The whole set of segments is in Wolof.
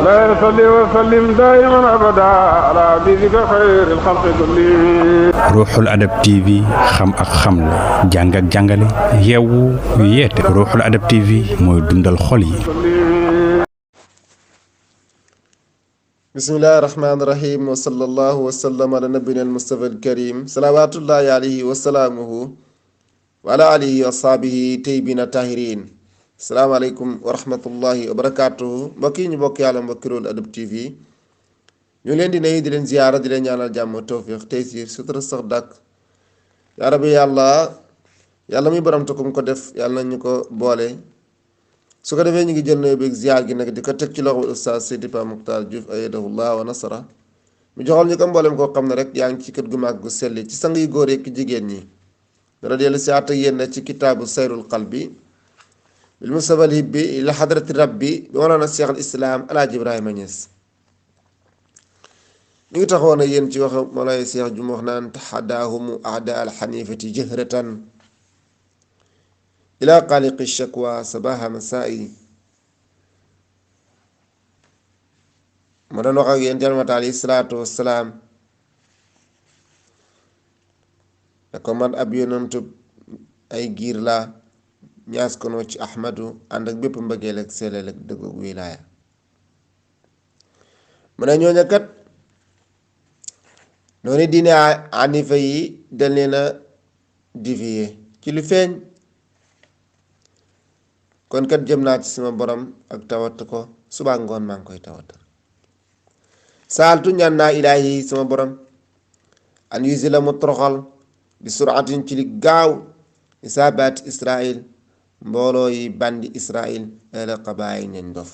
لا يصلي وسلم دائما أبدا على حبيبك خير الخلق كلهم. Ruuxul Adab TV xam ak xamle jàng ak jàngale yeewu yeete Ruuxul Adab TV mooy dundal xol yi. bismillahi rahmaani rahim wa sallallahu wa sallam ala nabina al mustafa al karim salawatullahi alayhi wa salaamuhu wa ala alihi wa ashabihi tayyibina tahirin. salaamaaleykum wa rahmatullahi wa barakatuhu. mbokk yi ñu bokk yàlla mbokki Ruuxul Adab TV ñu leen di nuyu di leen ziyaara di leen ñaanal jàmm tawfiq taysir sutura sax dàkk yaa rabbi yàlla muy borom tokkum ko def yàlla nañu ko boole. su ko defee ñu ngi jël nuyu beeg ziyaar gi nag di ko teg ci loxo Oustaz Seydi Pape Makhtar Diouf ayyadahullah wa nasara mu joxal ñu ko mboolem koo xam ne rek yaa ngi ci kër gu màgg gu selli ci sang yu góor ak jigéen ñi. dara dellu si àtt ak yéen ci kitaabu sayrul qalbi bil mustabal hibbi ila hadrati rabbi bi wanoona Cheikh al Islam Alaaji Ibrahima Niass. ñu ngi taxawoon ak yéen ci wax Mawlaay Cheikh ju mu wax naan taxadaahumu ahda al xanifati jahratan ila xaaliqi shakwa sabaha masaa'i. mu doon wax ak yéen jalmata alayhi salaatu wassalaam ne ko man ab yonantu ay giir la ñaas kono ci ahmadu ànd ak bépp mbëggeel ak selleel ak dëgg ak wilaaya. mu ne ñooña kat noonu diine anifa yi dañ leen a dévier ci lu feeñ. kon kat jëm naa ci sama borom ak tawat ko suba ngoon maa ngi koy tawatal. saaltu ñaan naa ilaahi sama borom an yusi la mu toroxal bi suratin ci li gaaw isaabaati israil mbooloo yi bandi israil ala qabaay ñañ dof.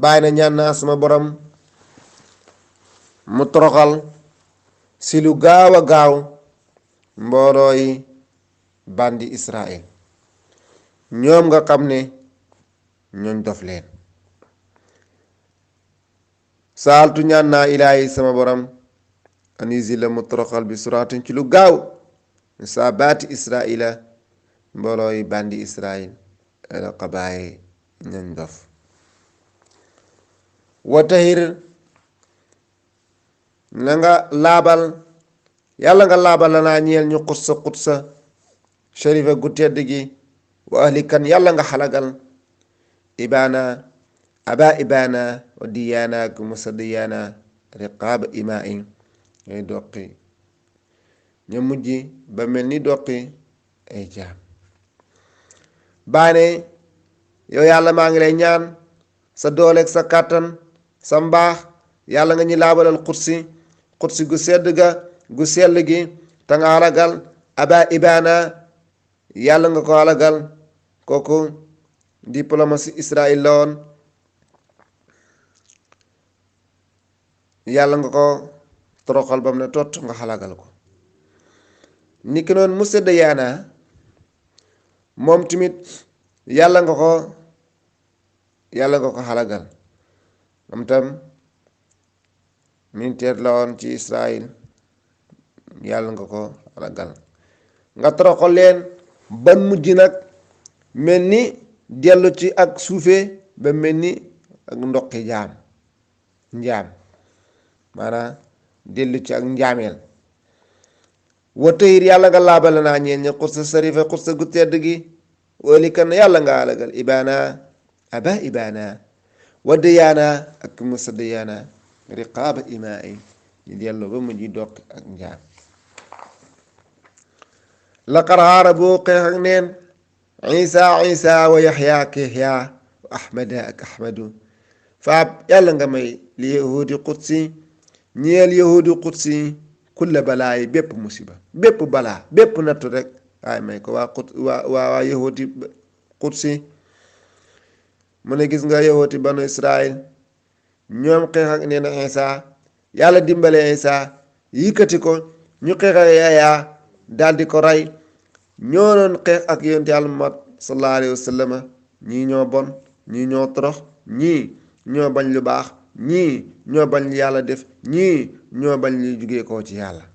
bàyyi na ñaan naa sama borom mu toroxal si lu gaaw a gaaw mbooloo yi bandi israil ñoom nga xam ne ñooñ dof leen. saaltu ñaan naa ilaahi sama borom anisi la mu toroxal bi suraatin ci lu gaaw saa baati israila mbooloo yi bandi israil ala qabaaye ñooñ dof. wa tahir na nga laabal yàlla nga laabal la naa ñeel ñu xutsa sharifa gu tedd gi wa ahlikan yàlla nga xalagal ibaana aba ibaana wa diyaana ak musa diyaana riqaaba imaa ngay doqi ña mujj ba mel ni doqi ay jaam. baane yow yàlla maa ngi lay ñaan sa dooleeg sa kàttan sa mbaax yàlla nga ñu laabalal xutsi gu sedd ga gu sell gi te nga xalagal aba ibaana yàlla nga ko xalagal kooku diplomatie Israël la woon. yàlla nga ko toroxal bam ne tot nga xalagal ko. niki noonu mu sedd yaana moom tamit yàlla nga ko xalagal moom tam militaire la woon ci Israël yàlla nga ko xalagal nga toroxal leen ban mujj nag mel ni dellu ci ak suufe ba mel ni ak ndoxi njaam maanaam dellu ci ak njaameel. wa tayir yàlla nga laabal naa ñeen ña xursa sarifa xursa gu tedd gi wali kan yàlla nga alagal ibaana aba ibaana wa diyaana ak musa diyaana riqaaba imaa ñu dellu ba mujj doqi ak njaam. laqad xaaraboo xeex ak neen isa wa yaxya ak yaxya wa ahmada ak ahmadu faab yàlla nga may li yahudi qudsi ñeel yahudi qudsi kulla balaa yi bépp musiba bépp balaa bépp nattu rek waaye may ko waa yahudi qudsi. mu ne gis nga yahudi banu israil ñoom xeex ak neen isa yàlla dimbale isa yëkkati ko ñu xeex ak yaya daldi ko rey. ñoo doon xeex ak yonent yàlla Muhammad sallallahu alayhi wa sallam ñii ñoo bon ñii ñoo torox ñii ñoo bañ lu baax ñii ñoo bañ li yàlla def ñii ñoo bañ li jugee koo ci yàlla.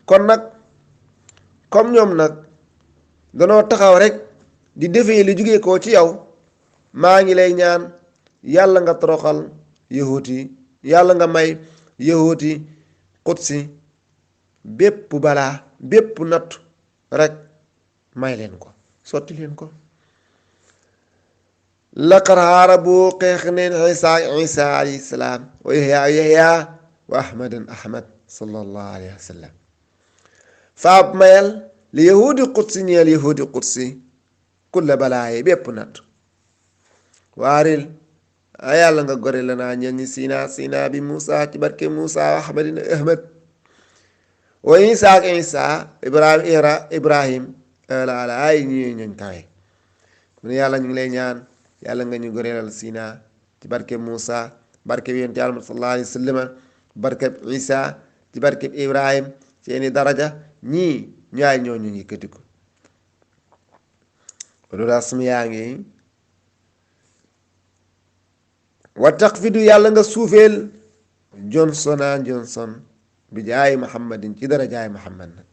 kon nag comme ñoom nag danoo taxaw rek di defee li jóge koo ci yow maa ngi lay ñaan yàlla nga toroxal yahuuti yàlla nga may yahuuti Qudsi bépp balaa bépp natt rek may leen ko sotti leen ko. laqad haarabu xeex neen isa alayhi salaam wa yahya wa ahmad sallallahu alayhi wa sallam faab mayal li yahudi Qudsi ñeel yahudi Qudsi kulla balaaye bépp natt waaril a yàlla nga gore la naa ñel ñi sina bi Muusa ci barke Muusa wa ahmad wa isa ak isa ibrahim ala ay ñi ñoñ kawe mu ne yàlla ñu ngi lay ñaan yàlla nga ñu goreelal sina ci barke Muusa barke bi yonent yàlla sallallahu alayhi wa sallam barke isa ci barke ibrahim seeni daraja ñii ñaay ñoo ñu ngi këtiku loolu asm yaa ngi wa taqfidu yàlla nga suufeel Johnson bi jaay Muhammadin ci dara jaay Muhammad nag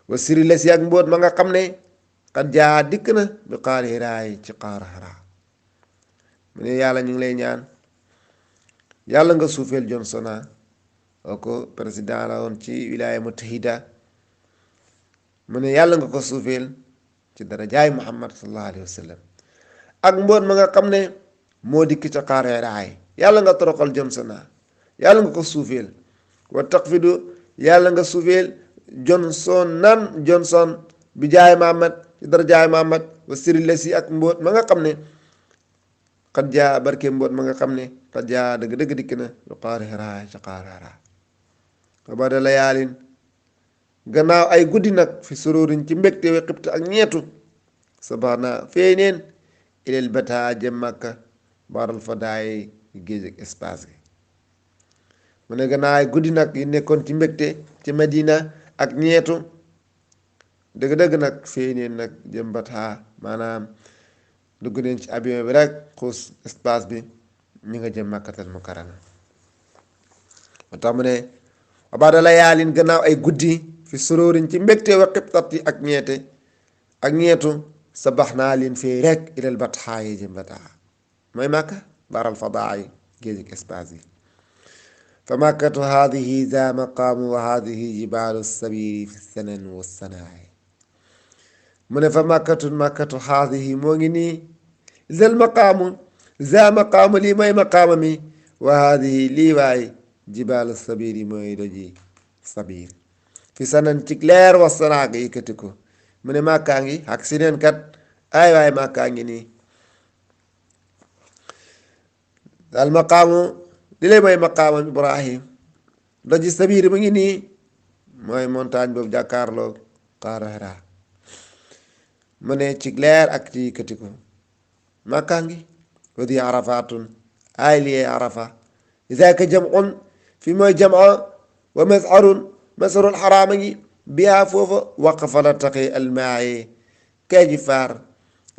wa siri la si ak mbóot ma nga xam ne xat jaa dikk na bi xaar hiraay ci xaar xaraa mu ne yàlla ñu ngi lay ñaan yàlla nga suufeel Johnson ko président la woon ci wilaaya mutahida mu ne yàlla nga ko suufeel ci dara jaay Muhammad sallallahu alayhi wa sallam ak mbóot ma nga xam ne moo dikk ca xaar hiraay yàlla nga toroxal Johnson yàlla nga ko suufeel wa taqfidu yàlla nga suufeel Johnson bi jaay Muhammad ci dara jaay Muhammad wa siri la si ak mbóot ma nga xam ne xat jaa barke mbóot ma nga xam ne xat jaa dëgg-dëgg dikk na yu xaar hiraay ca xaar hiraay wa bada layaalin gannaaw ay guddi nag fi sururin ci mbégte we xibt ak ñeetu sabaxna feeñeen ilal bataa jëm Makka baral fa daay géej ak espace gi mu ne gannaaw ay guddi nag yi nekkoon ci mbégte ci Medina ak ñeetu dëgg-dëgg nag feeñeen nag jëm bataa maanaam dugg neen ci avion bi rek xuus espace bi ñu nga jëm Makkatal Mukarrama moo tax mu ne wabaada la yaalin gannaaw ay guddi fi suróorin ci mbégte wa xibtat yi ak ñeetu sa bax naa leen fii rek ilal batxaa yi jëm bataa mooy Makka baral fadaa yi géej ak espace yi fa makkatu haadihi za maqaamu wa haadihi jibaalu sabiri fi sanan wa sanaay mu ne fa makkatu haadihi moo ngi nii zal maqaamu za maqaamu lii mooy maqaama mi wa haadihi lii waay jibaalu sabiri mooy doji sabir fi sanan ci leer wa sanaag yëkkati ko mu ne màkkaa ngi ak si neen kat ay waay màkkaa ngi nii al maqaamu li lay mooy maqaamam Ibrahim doji sabir mu ngi nii mooy montagne boobu jàkkaarloo xaar Hira mu ne ci leer ak ci yëkkati ko màkkaa ngi wadi arafatun ay liyee arafa isaaka jam'un fi mooy jam'a wa masarul xaraama ngi biyaa foofa waqafa la taqi almaayi kay ji faar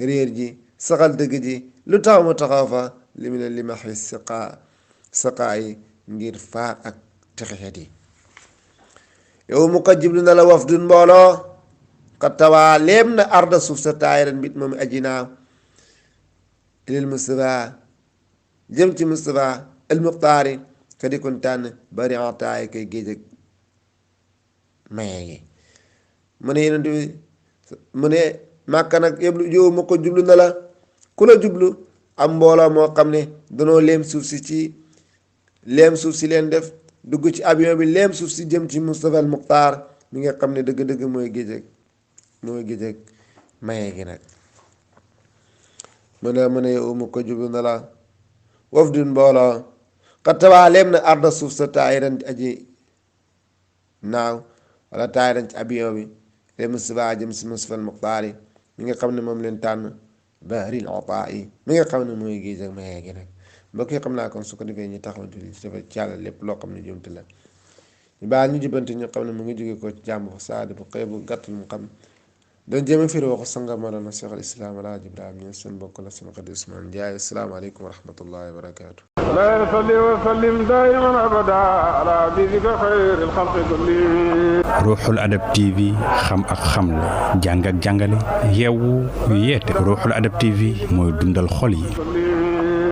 réer ji saxal dëgg ji lu tax mu taxaw fa li mu ne li ma xis saqaa yi ngir faar ak texexet yi yow mu ko jiblu na la wafdun mbooloo xat tawaa léem na arda suuf sa taayiran mbit moom aji naaw ilil Mustafa jëm ci Mustafa al muxtaari ka di kon tànn bari ataay kay géej ak maye gi mu ne yeneen bi mu ne Màkka nag yëpp yow ma ko jublu na la ku la jublu am mbooloo moo xam ne danoo leem suuf si leen def dugg ci avion bi leem suuf si jëm ci Mustafa al Muxtaar mi nga xam ne dëgg-dëgg mooy géej ak maye gi nag mu ne yow ma ko jublu na la wafdun mbooloo xattawaa leem na arda suuf sa taayiran aji naaw wala taayiran ci avion bi le Mustafa jëm si Mustafa al Muxtaar yi mi nga xam ne moom leen tànn bahril ataa yi mi nga xam ne mooy géej ak maye gi nag mbokk yi xam naa kon su ko defee ñu taxaw julli ci dafa càlla lépp loo xam ne jumte la ñu baal ñu jubante ñu xam ne mu ngi jóge ko ci jàmm bu saadi bu xëy bu gàttul mu xam doon jéem a firi waxu sanga Mawlana Cheikh al Islam Alaaji Ibrahima Ñas seen bokk la seen xarit Ousmane Ndiaye asalaamaaleykum wa rahmatullahi wa barakaatu لا يصلي وسلم دائما أبدا على حبيبك خير الخلق كلهم Ruuxul Adab TV xam ak xamle jàng ak jàngale yeewu yeete Ruuxul Adab TV mooy dundal xol yi